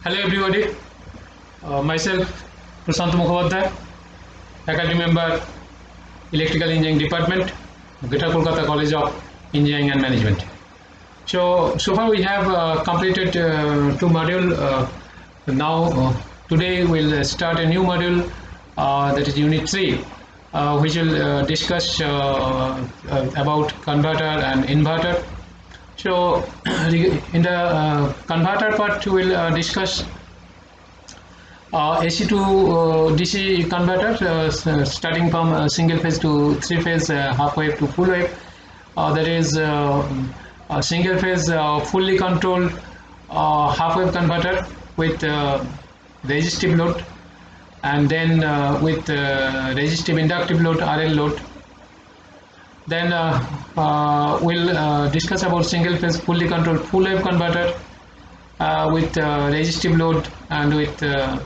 Hello everybody, myself Prashant Mukhopadhyay, faculty member, Electrical Engineering Department, Greater Kolkata College of Engineering and Management. So far we have completed two modules. Today we'll start a new module, that is Unit 3, which will discuss about converter and inverter. So in the converter part we'll discuss AC to DC converter, starting from single phase to three phase, half wave to full wave. That is a single phase fully controlled half wave converter with resistive load, and then with resistive inductive load, RL load. Then we'll discuss about single phase fully controlled full wave converter with resistive load and with RL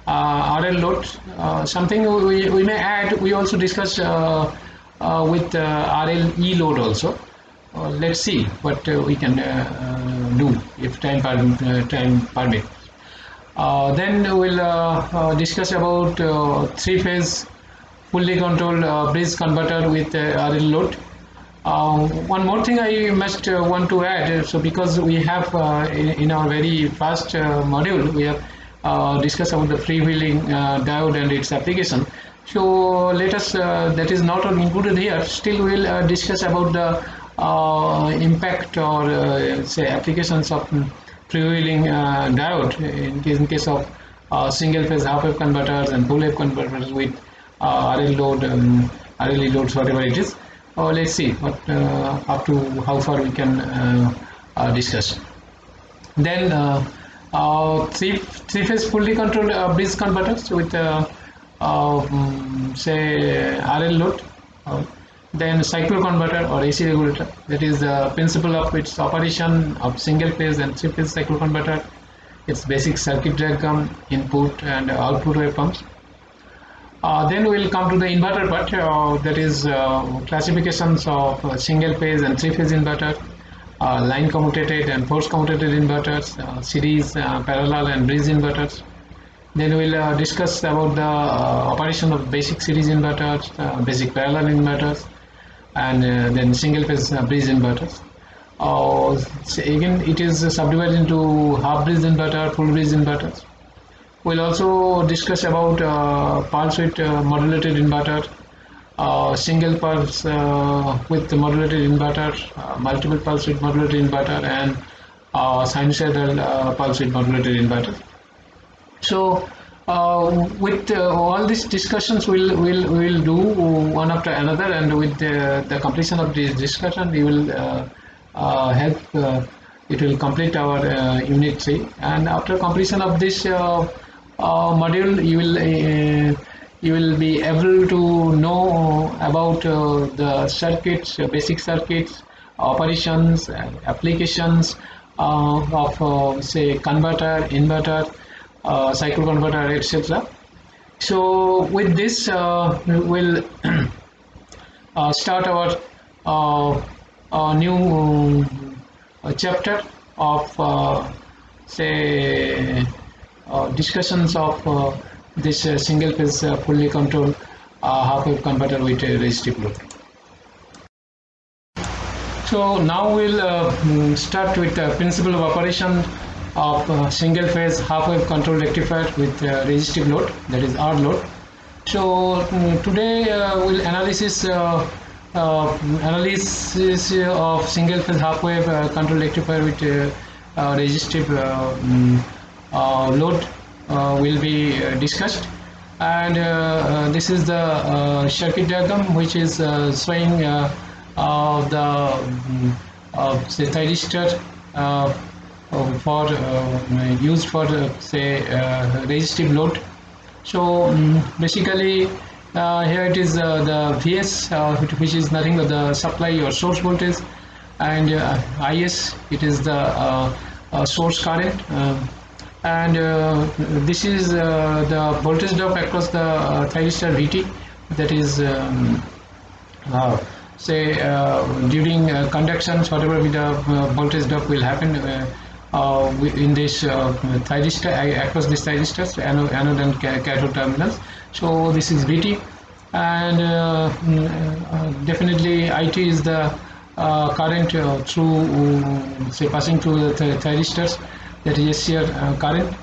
load. Something we may add, we also discuss with RLE load also. Let's see what we can do if time permits. Then we'll discuss about three phase fully controlled bridge converter with RL load. One more thing I must want to add, so because we have in our very first module we have discussed about the freewheeling diode and its application. So let us, that is not included here, still we will discuss about the impact or say applications of freewheeling diode in case of single phase half wave converters and full wave converters with RL load, RLE loads, whatever it is. Let's see what up to how far we can discuss. Then three phase fully controlled bridge converters with say RL load. Then cycle converter or AC regulator, that is the principle of its operation of single phase and three phase cycle converter, its basic circuit diagram, input and output waveforms. Then we will come to the inverter part, that is classifications of single phase and three phase inverter, line commutated and force commutated inverters, series, parallel and bridge inverters. Then we will discuss about the operation of basic series inverters, basic parallel inverters, and then single phase bridge inverters. So again it is subdivided into half bridge inverter, full bridge inverters. We'll also discuss about pulse width modulated inverter, single pulse with modulated inverter, multiple pulse width modulated inverter, and sinusoidal pulse width modulated inverter. So with all these discussions we'll do one after another, and with the completion of this discussion we will help it will complete our unit 3, and after completion of this module you will be able to know about the circuits, basic circuits, operations and applications of say converter, inverter, cycle converter, etc. So with this we'll start our new chapter of say discussions of this single phase fully controlled half wave converter with resistive load. So now we'll start with the principle of operation of single phase half wave control rectifier with resistive load, that is R load. So today we'll analysis of single phase half wave control rectifier with resistive load will be discussed, and this is the circuit diagram which is showing the say thyristor for used for say resistive load. So basically here it is the Vs, which is nothing but the supply or source voltage, and Is, it is the source current, and this is the voltage drop across the thyristor Vt, that is say during conductions whatever the voltage drop will happen in this thyristor across this thyristors, anode and cathode terminals. So this is Vt, and definitely It is the current through say passing through the thyristors, that is SCR current,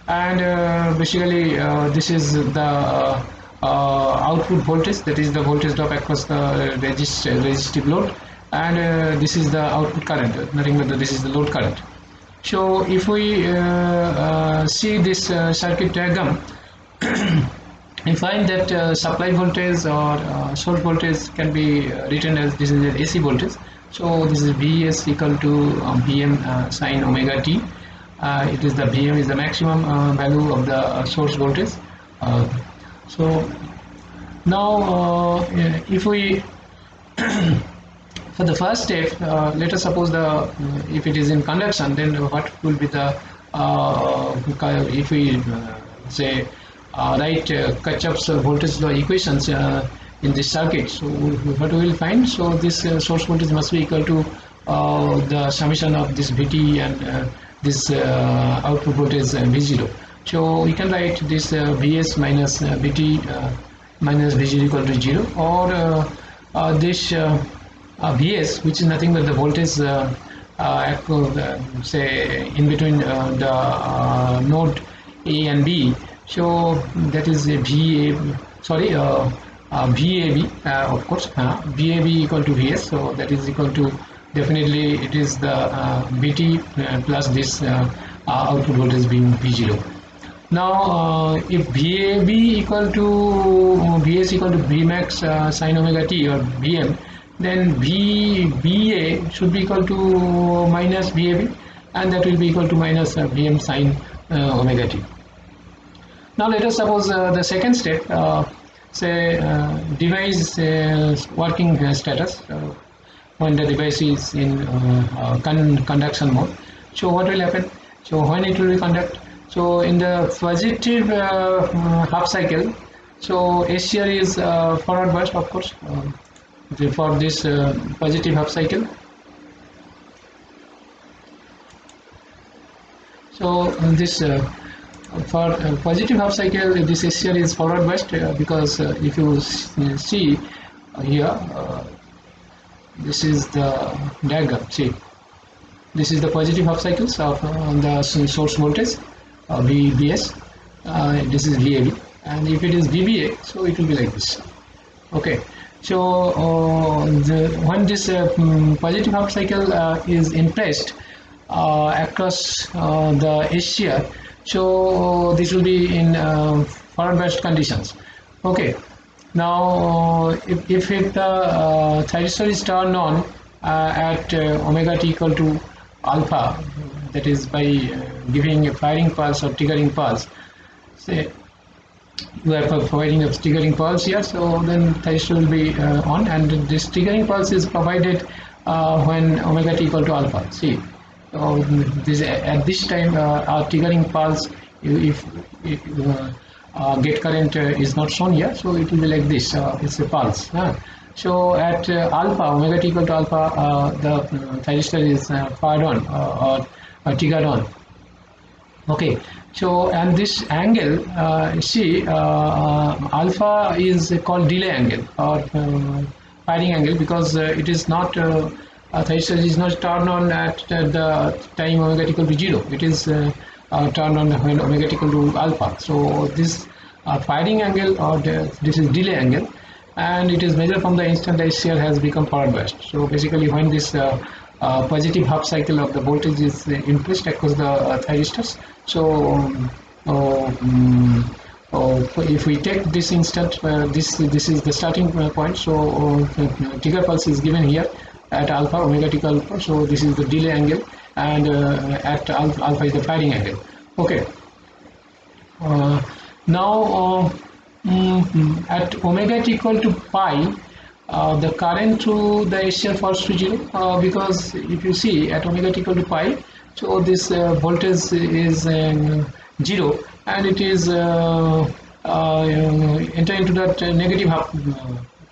and basically this is the output voltage, that is the voltage drop across the resistive load, and this is the output current, nothing but this is the load current. So if we see this circuit diagram, we find that supply voltage or source voltage can be written as this is AC voltage. So this is Vs equal to Vm sine omega t. It is the Vm is the maximum value of the source voltage. So now if we for the first step, let us suppose if it is in conduction, then what will be the if we say write Kirchhoff's voltage law equations in this circuit. So what we will find? So this source voltage must be equal to the summation of this Vt and this output voltage V0. So we can write this Vs minus Vt minus V0 equal to 0, or this Vs, which is nothing but the voltage say in between the node A and B. So that is a VAB, of course, VAB equal to Vs. So that is equal to, definitely it is the Vt plus this output voltage being V0. Now if VAB equal to Vs equal to Vmax sine omega t or Vm, then VA should be equal to minus VAB, and that will be equal to minus Vm sine omega t. Now let us suppose the second step, say device working status, when the device is in conduction mode. So what will happen? So when it will be conduct? So in the positive half cycle, so SCR is forward biased, of course, for this positive half cycle. So this for positive half cycle, this SCR is forward biased because if you see here, this is the diagram. See, this is the positive half cycles of the source voltage VBS. This is VAB, and if it is VBA, so it will be like this. Okay. So when this positive half cycle is impressed across the SCR, so this will be in forward biased conditions. Okay. Now if the thyristor is turned on at omega t equal to alpha, that is by giving a firing pulse or triggering pulse, say you are providing a triggering pulse here, so then thyristor will be on, and this triggering pulse is provided when omega t equal to alpha. See, this at this time our triggering pulse, if gate current is not shown here, so it will be like this. It's a pulse. So at alpha, omega t equal to alpha, the thyristor is fired on or triggered on. Okay. So and this angle, see, alpha is called delay angle or firing angle, because it is not thyristor is not turned on at the time omega equal to 0. It is turned on when omega equal to alpha. So this firing angle or this is delay angle, and it is measured from the instant the SCR has become forward biased. So basically when this positive half cycle of the voltage is impressed across the thyristors, so if we take this instant, this is the starting point. So trigger pulse is given here at alpha, omega t alpha. So this is the delay angle, and at alpha is the firing angle. Okay. Now at omega t equal to pi, the current through the SCR falls to 0, because if you see at omega t equal to pi, so this voltage is 0, and it is enter into that negative half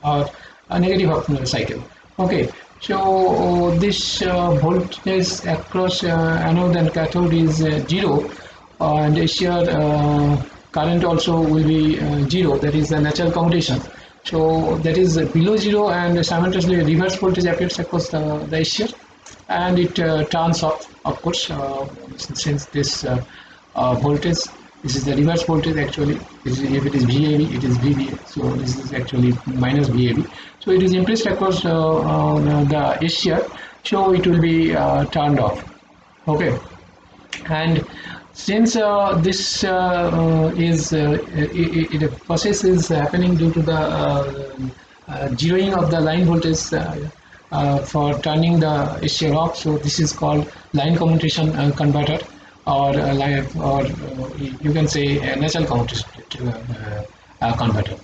or a negative half cycle. Okay. So this voltage across anode and cathode is 0, and here current also will be 0, that is the natural commutation. So that is below 0, and simultaneously reverse voltage appears across the shear, and it turns off, of course, since this voltage, this is the reverse voltage actually. If it is VAB, it is VB, so this is actually minus VAB. So it is impressed across the shear, so it will be turned off. Okay, and since this is the process is happening due to the zeroing of the line voltage for turning the shear off, so this is called line commutation converter, or you can say a natural commutation converter.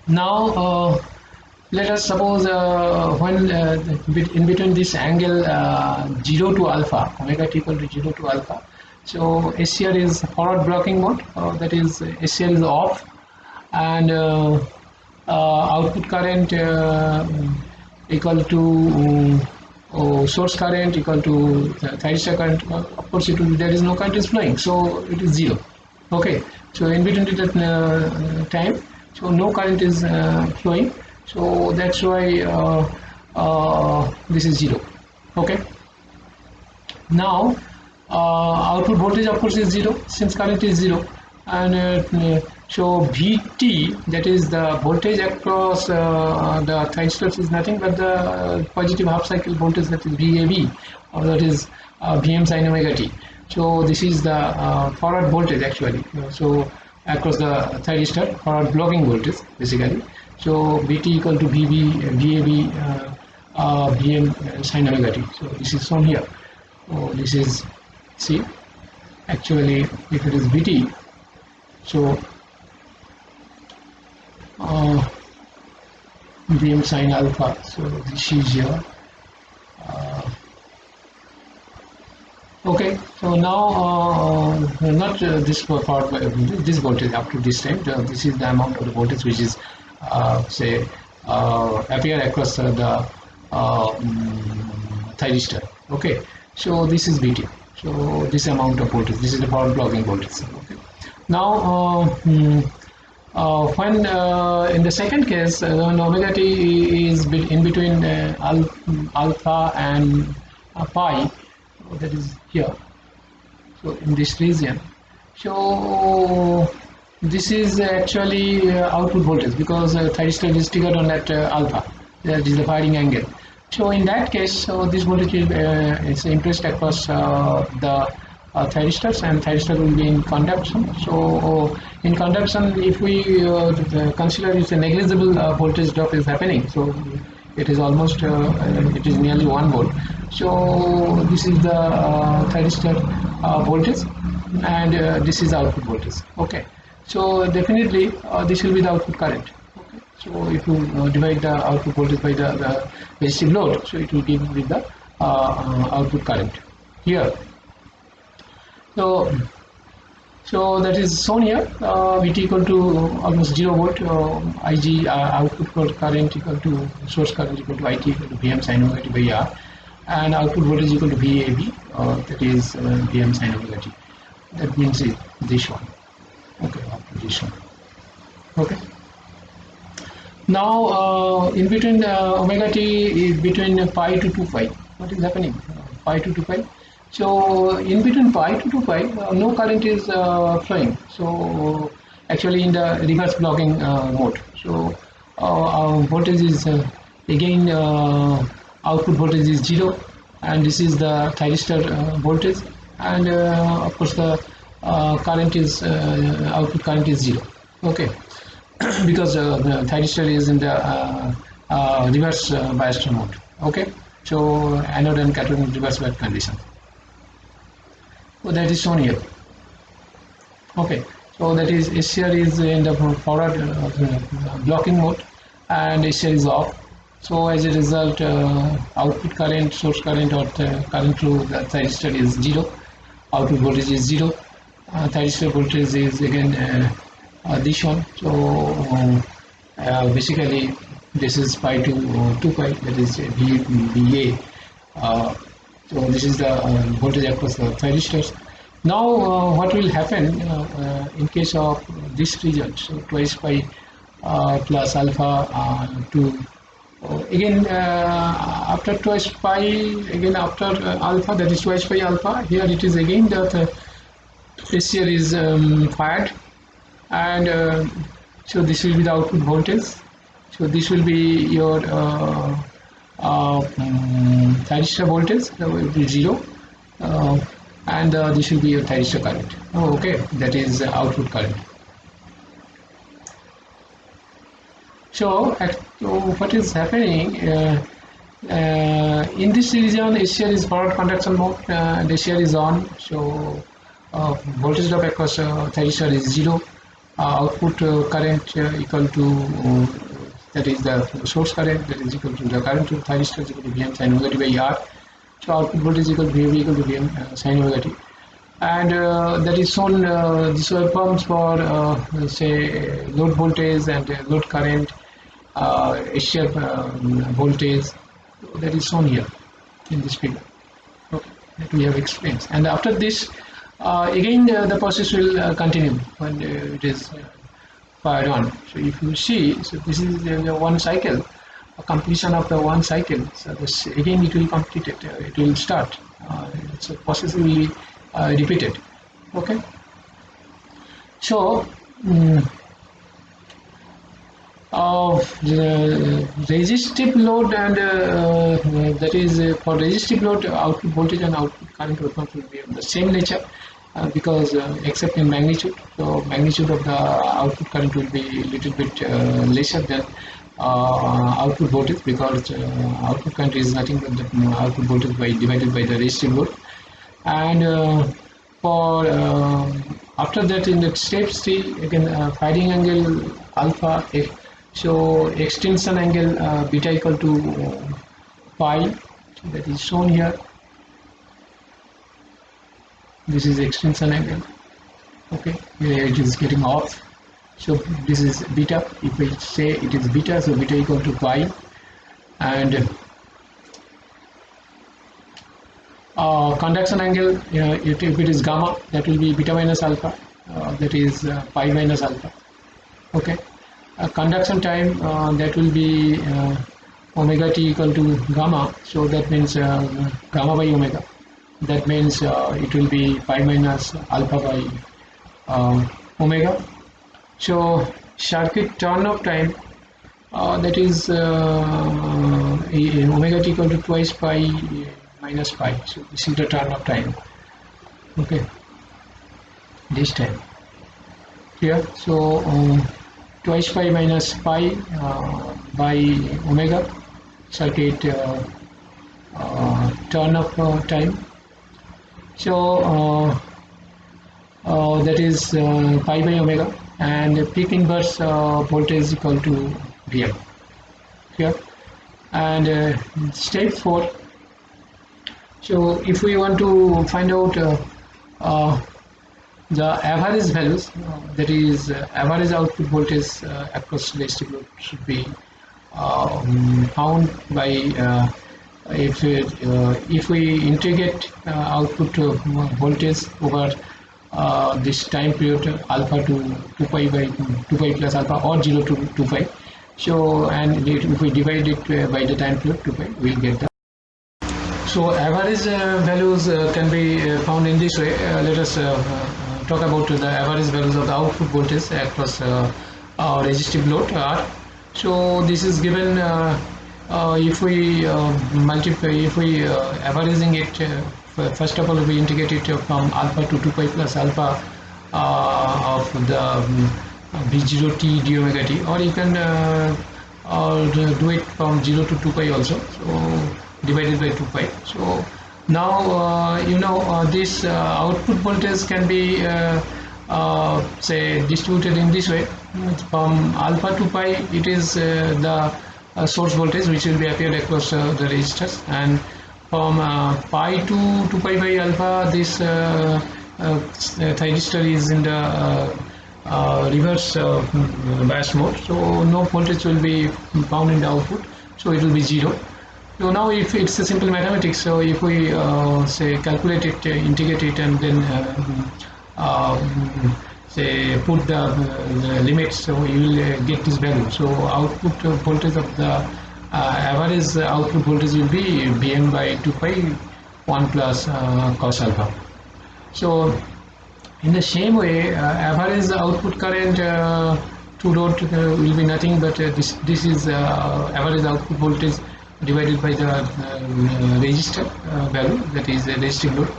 Now let us suppose when in between this angle 0 to alpha, omega t equal to 0 to alpha, so SCR is forward blocking mode, that is SCR is off, and output current equal to source current equal to thyristor current. Of course it will be, there is no current is flowing, so it is 0. Okay, so in between that time, so no current is flowing, so that's why this is 0. Okay, now output voltage of course is 0 since current is 0, and so Vt, that is the voltage across the thyristors, is nothing but the positive half cycle voltage, that is VAB, or that is Vm sin omega t. So this is the forward voltage actually, so across the thyristor, forward blocking voltage basically. So Vt equal to VAB Vm sin omega t. So this is shown here. So this is, see, actually if it is Vt, so Vm sin alpha, so this is here. Okay, so now not this forward this voltage up to this time, this is the amount of the voltage which is say appear across the thyristor. Okay, so this is Vt, so this amount of voltage, this is the forward blocking voltage. Okay, now when in the second case when omega t is in between alpha and pi, that is here, so in this region, so this is actually output voltage, because thyristor is triggered on that alpha, that is the firing angle. So in that case, so this voltage is impressed across the thyristors, and thyristor will be in conduction. So in conduction, if we consider it's a negligible voltage drop is happening, so it is almost it is nearly 1 volt. So this is the thyristor voltage, and this is output voltage. Okay, so definitely this will be the output current. Okay, so if you divide the output voltage by the resistive load, so it will give with the output current here. So that is shown here, Vt equal to almost 0 volt, Ig output current equal to source current equal to It equal to Vm sin omega t by R, and output voltage equal to VAB, that is Vm sin omega t. That means this one. Okay, up to this one. Okay. Now in between omega t is between pi to 2 pi. What is happening? Pi to 2 pi. So in between pi to 2 pi, no current is flowing. So actually in the reverse blocking mode. So voltage is again output voltage is 0, and this is the thyristor voltage, and of course the current is output current is 0. Okay, because the thyristor is in the reverse biased mode. Okay, so anode and cathode in reverse biased condition. So that is shown here. Okay, so that is SCR is in the forward blocking mode, and SCR is off. So as a result, output current, source current, or current through the thyristor is 0. Output voltage is 0. Thyristor voltage is again this one. So basically this is pi to 2 pi, that is VA. So this is the voltage across the thyristors. Now what will happen in case of this region? So twice pi plus alpha to again after twice pi, again after alpha, that is twice pi alpha. Here it is again that SCR is fired, and so this will be the output voltage. So this will be your thyristor voltage, will be 0, and this will be your thyristor current. Oh, okay, that is output current. So what is happening in this region? SCR is forward conduction mode, and SCR is on. So voltage drop across thyristor is 0. Output current equal to that is the source current, that is equal to the current to thyristor is equal to Vm sin omega t by R. So output voltage equal to Vb equal to Vm sin omega t, and that is shown this waveforms for say load voltage and load current, SCR voltage, that is shown here in this figure. Okay, that we have explained. And after this, again the process will continue when it is fired on. So if you see, so this is the one cycle, a completion of the one cycle. So this again it will complete it. It will start. So process will be repeated. Okay. So resistive load, and that is for resistive load, output voltage and output current will be of the same nature, because except in magnitude. So magnitude of the output current will be a little bit lesser than output voltage, because output current is nothing but the output voltage divided by the resistive load. And for after that, in the step 3, again firing angle alpha, so extension angle beta equal to pi, so that is shown here. This is extension angle. Okay, here it is getting off. So this is beta. If we say it is beta, so beta equal to pi, and conduction angle, if it is gamma, that will be beta minus alpha, that is pi minus alpha. Okay, conduction time, that will be omega t equal to gamma, so that means gamma by omega. That means it will be pi minus alpha by omega. So circuit turn of time, that is omega t equal to twice pi minus pi. So this is the turn of time. Okay, this time here. So twice pi minus pi by omega, circuit turn of time. So that is pi by omega, and peak inverse voltage equal to Vm here. And step 4, so if we want to find out the average values, that is average output voltage across resistive load, should be found by if we integrate output voltage over this time period alpha to 2 pi by 2 pi plus alpha, or 0 to 2 pi. So, and if we divide it by the time period 2 pi, we will get the. So average values can be found in this way. Let us talk about the average values of the output voltage across resistive load R. So this is given if we multiply, if we averaging it, first of all we integrate it from alpha to 2 pi plus alpha of the V0 t d omega t, or you can do it from 0 to 2 pi also, so divided by 2 pi. So now this output voltage can be say distributed in this way. From alpha to pi, it is the source voltage which will be appeared across the resistors, and from pi to 2 pi by alpha, this thyristor is in the reverse bias mode, so no voltage will be found in the output, so it will be 0. So now if it's a simple mathematics, so if we say calculate it, integrate it, and then say put the limits, so you will get this value. So output voltage of the average output voltage will be Vm by 2 pi 1 plus cos alpha. So in the same way, average output current to load will be nothing but this is average output voltage divided by the resistor value, that is a resistive load.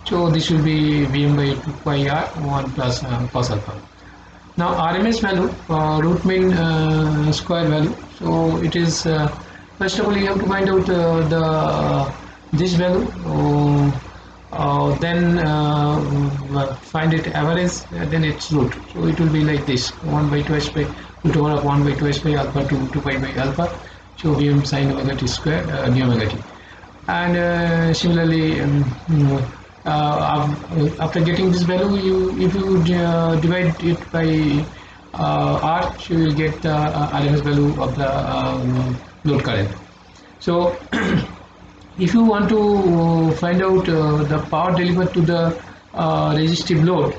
So this will be Vm by 2 pi r 1 plus cos alpha. Now RMS value, root mean square value. So it is first of all you have to find out this value. Then find it average, then its root. So it will be like this: 1 by 2 s by root over of 1 by 2 s by alpha to 2 pi by alpha. So Vm sin omega t square d omega t. And similarly, after getting this value, if you divide it by R, you will get the RMS value of the load current. So if you want to find out the power delivered to the resistive load,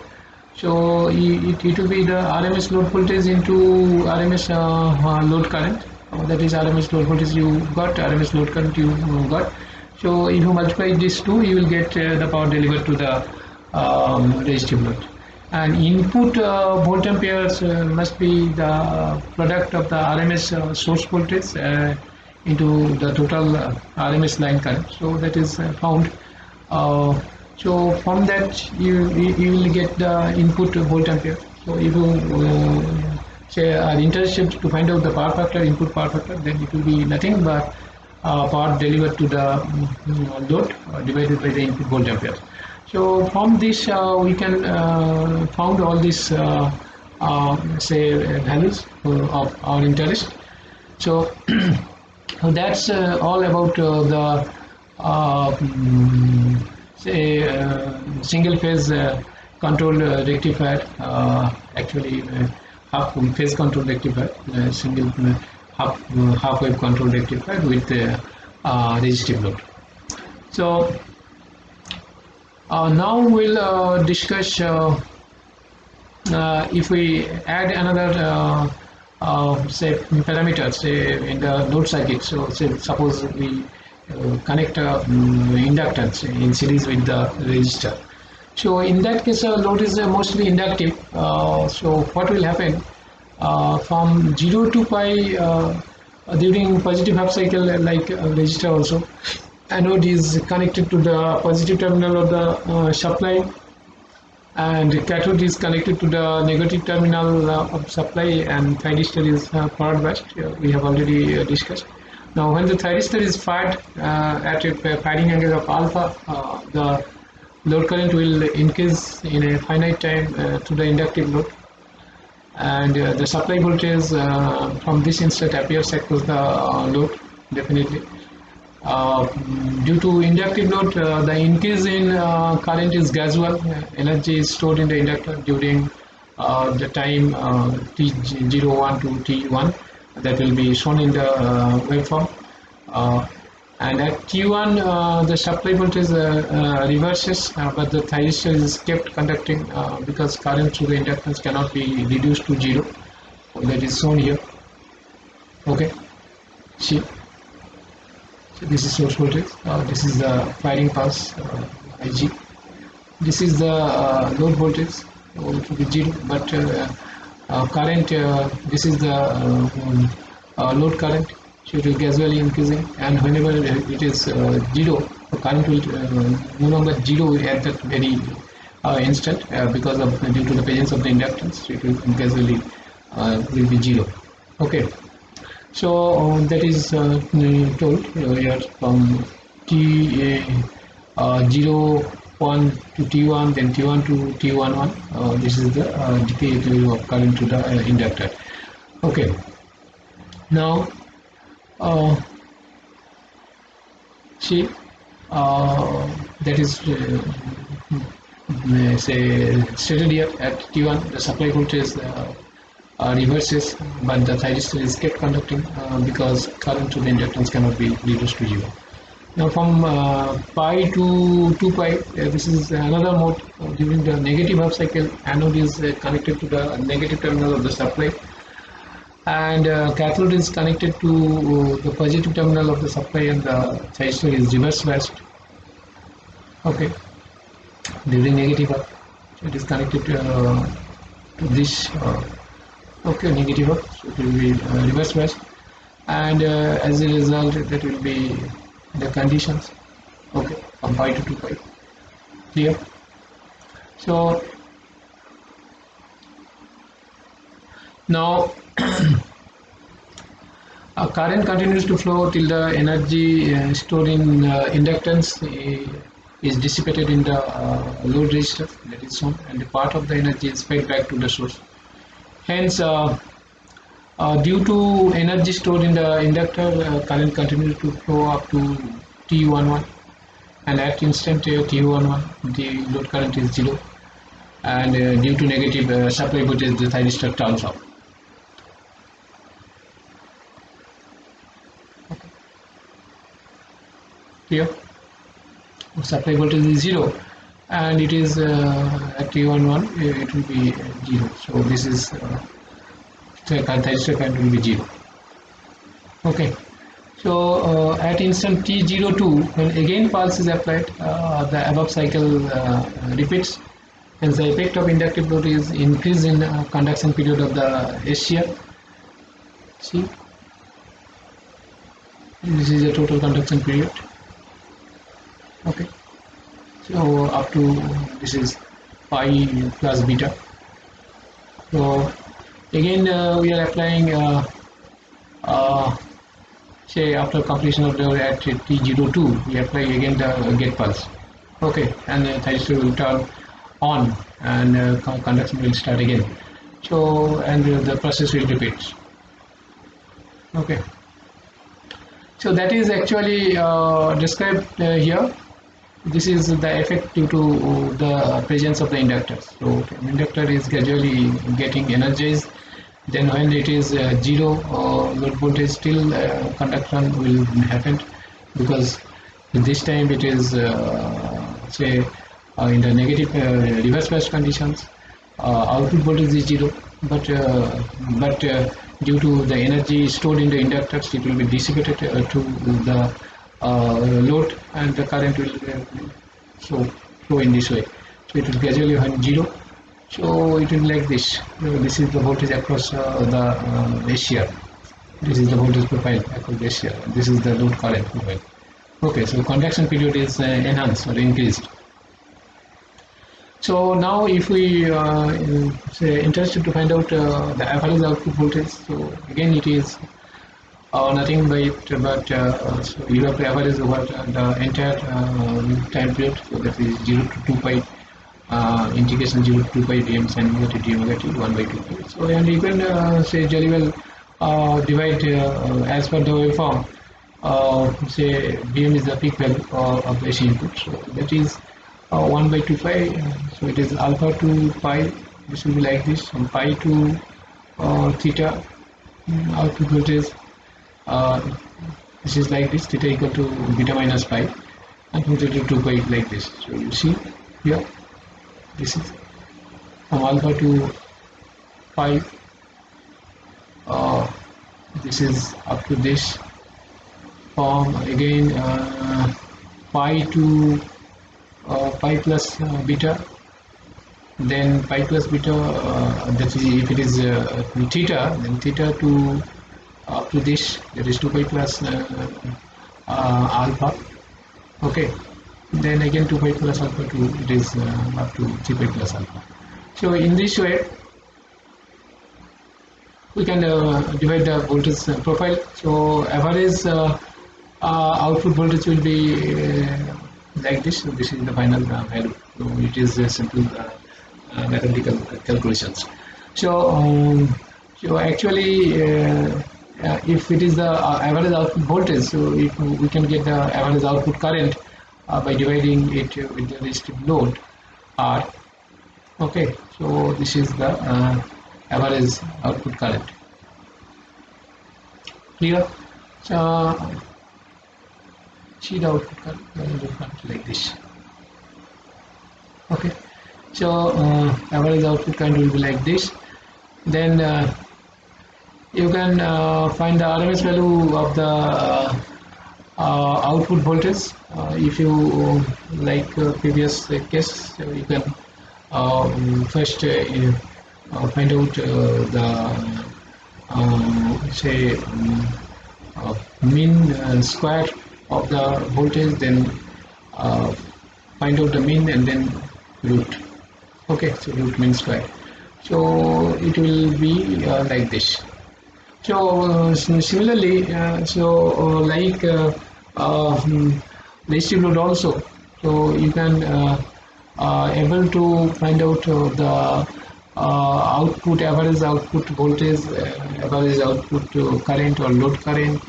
so it will be the RMS load voltage into RMS load current. That is RMS load voltage you got, RMS load current you got. So if you multiply these two, you will get the power delivered to the resistive load. And input volt amperes must be the product of the RMS source voltage into the total RMS line current. So that is found. So from that you will get the input volt ampere. So if you say are interested to find out the power factor, input power factor, then it will be nothing but power delivered to the load divided by the input volt ampere. So from this we can found all these say values of our interest. So that's all about the say single phase control rectifier, actually half phase control rectifier, single half wave control rectifier with resistive load. So now we'll discuss if we add another say parameters in the load circuit. So say suppose we connect inductance in series with the resistor. So in that case load is mostly inductive. So what will happen from 0 to pi during positive half cycle, like resistor also, anode is connected to the positive terminal of the supply, and cathode is connected to the negative terminal of supply, and thyristor is forward biased. We have already discussed. Now when the thyristor is fired at a firing angle of alpha, the load current will increase in a finite time to the inductive load, and the supply voltage from this instant appears across the load definitely. Due to inductive load, the increase in current is gradual. Energy is stored in the inductor during the time t01 to t1, that will be shown in the waveform. And at t1 the supply voltage reverses, but the thyristor is kept conducting because current through the inductance cannot be reduced to 0. That is shown here. Okay, see. So this is source voltage, this is the firing pulse Ig, this is the load voltage, so it will be 0, but current, this is the load current, so it will gradually increasing, and whenever it is 0, the current will no longer 0 at that very instant because of due to the presence of the inductance, so it will gradually will be 0. Okay. So that is told here from T01 to T1, then T1 to T11. This is the decay of current to the inductor. Okay. Now, see, that is say stated here at T1 the supply voltage reverses, but the thyristor is kept conducting because current to the inductance cannot be reduced to 0. Now from pi to 2 pi, this is another mode. During the negative half cycle, anode is connected to the negative terminal of the supply, and cathode is connected to the positive terminal of the supply, and the thyristor is reverse biased. Okay, during negative half, it is connected to this. Okay, negative half, so it will be reverse biased, and as a result, that will be the conditions. Okay, from pi to 2 pi. Clear? So now current continues to flow till the energy stored in inductance is dissipated in the load resistor, that is shown, and the part of the energy is fed back to the source. Hence, due to energy stored in the inductor, current continues to flow up to T11, and at instant T11 the load current is 0, and due to negative supply voltage the thyristor turns off. Okay. Here supply voltage is 0, and it is at T11 it will be 0, so this is thyristor current will be 0. Okay, so at instant T02, when again pulse is applied, the above cycle repeats, and the effect of inductive load is increase in conduction period of the SCR. See, this is a total conduction period. Okay, so up to this is pi plus beta. So again we are applying say after completion of the at T02 we apply again the gate pulse. Okay, and the thyristor will turn on, and conduction will start again. So and the process will repeat. Okay, so that is actually described here. This is the effect due to the presence of the inductor. So inductor is gradually getting energized. Then when it is 0 load voltage, still conduction will happen, because this time it is say in the negative reverse bias conditions, output voltage is 0, but due to the energy stored in the inductors, it will be dissipated to the load, and the current will flow in this way. So it will gradually when 0. So it will be like this. This is the voltage across the SCR. This is the voltage profile across the SCR. This is the load current profile. Okay, so conduction period is enhanced or increased. So now if we say interested to find out the average output voltage, so again it is nothing but so you have to average over the entire time period. So that is 0 to 2 pi integration 0 to 2 pi dm sin omega t d omega t 1 by 2 pi. So and you can say very well divide as per the waveform. Say Bm is the peak value of the AC input. So that is 1 by 2 pi. So it is alpha to pi. This will be like this, from pi to theta output voltage. This is like this, theta equal to beta minus pi, and from theta to 2 pi like this. So you see here, this is from alpha to pi. This is up to this, from again pi to pi plus beta, then pi plus beta, that is if it is theta, then theta to up to this, that is 2 pi plus alpha. Okay, then again 2 pi plus alpha to it is up to 3 pi plus alpha. So in this way we can divide the voltage profile. So average output voltage will be like this. So this is the final value. So it is simple mathematical calculations. So so actually if it is the average output voltage, so if we can get the average output current by dividing it with the resistive load. R. Okay, so this is the average output current. Clear? So see the output current like this. Okay, so average output current will be like this. Then you can find the RMS value of the output voltage. If you like previous case, you can first find out the say mean square of the voltage, then find out the mean and then root. Okay, so root mean square. So it will be like this. So similarly, like resistive load also. So you can able to find out the output average output voltage, average output current or load current,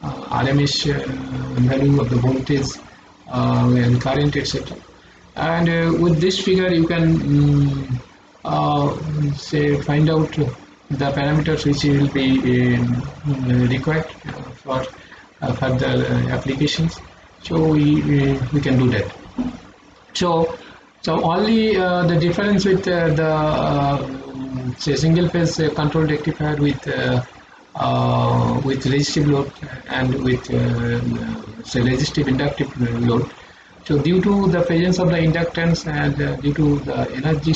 RMS value of the voltage and current, etc. And with this figure, you can say find out the parameters which will be required for further applications. So we can do that. So only the difference with the say single phase controlled rectifier with resistive load and with say resistive inductive load. So due to the presence of the inductance and due to the energy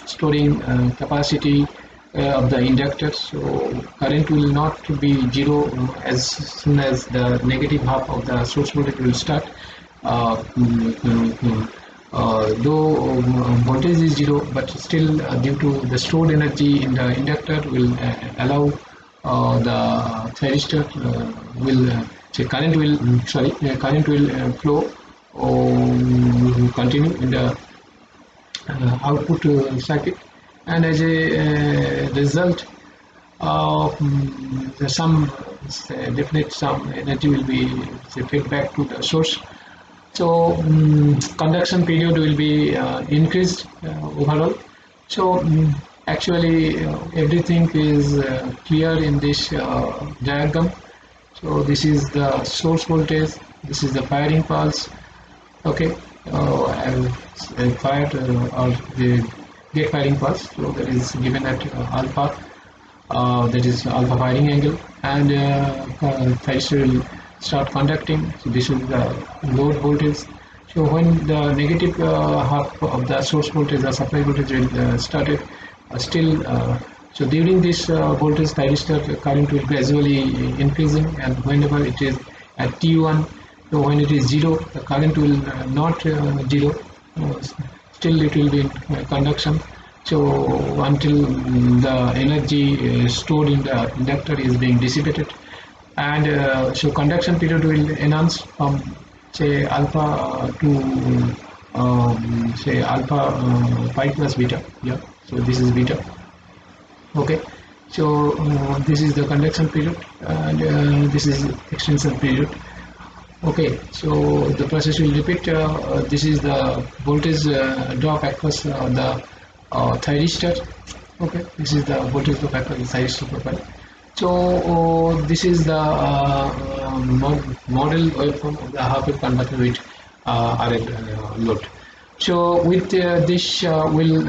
storing capacity of the inductor, so current will not be zero as soon as the negative half of the source voltage will start. Though voltage is zero, but still due to the stored energy in the inductor will allow the thyristor will say current will current will flow continue in the output circuit, and as a result some definite some energy will be fed back to the source. So conduction period will be increased overall. So actually everything is clear in this diagram. So this is the source voltage, this is the firing pulse. Okay, fired or the gate firing pulse. So that is given at alpha, that is alpha firing angle, and thyristor will start conducting. So this will be the load voltage. So when the negative half of the source voltage, the supply voltage will started still. So during this voltage, thyristor current will gradually increasing, and whenever it is at T1, so when it is zero, the current will not zero. Still it will be in conduction. So until the energy stored in the inductor is being dissipated, and so conduction period will enhance from say alpha to say alpha pi plus beta. Yeah, so this is beta. Okay, so this is the conduction period, and this is extension period. Okay, so the process will repeat. This is the voltage drop across the thyristor. Okay, this is the voltage drop across the thyristor profile. So this is the model waveform of the half-wave converter with RL load. So with this we'll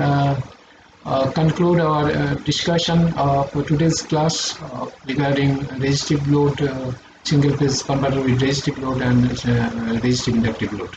conclude our discussion for today's class regarding resistive load, single phase converter with resistive load and resistive inductive load.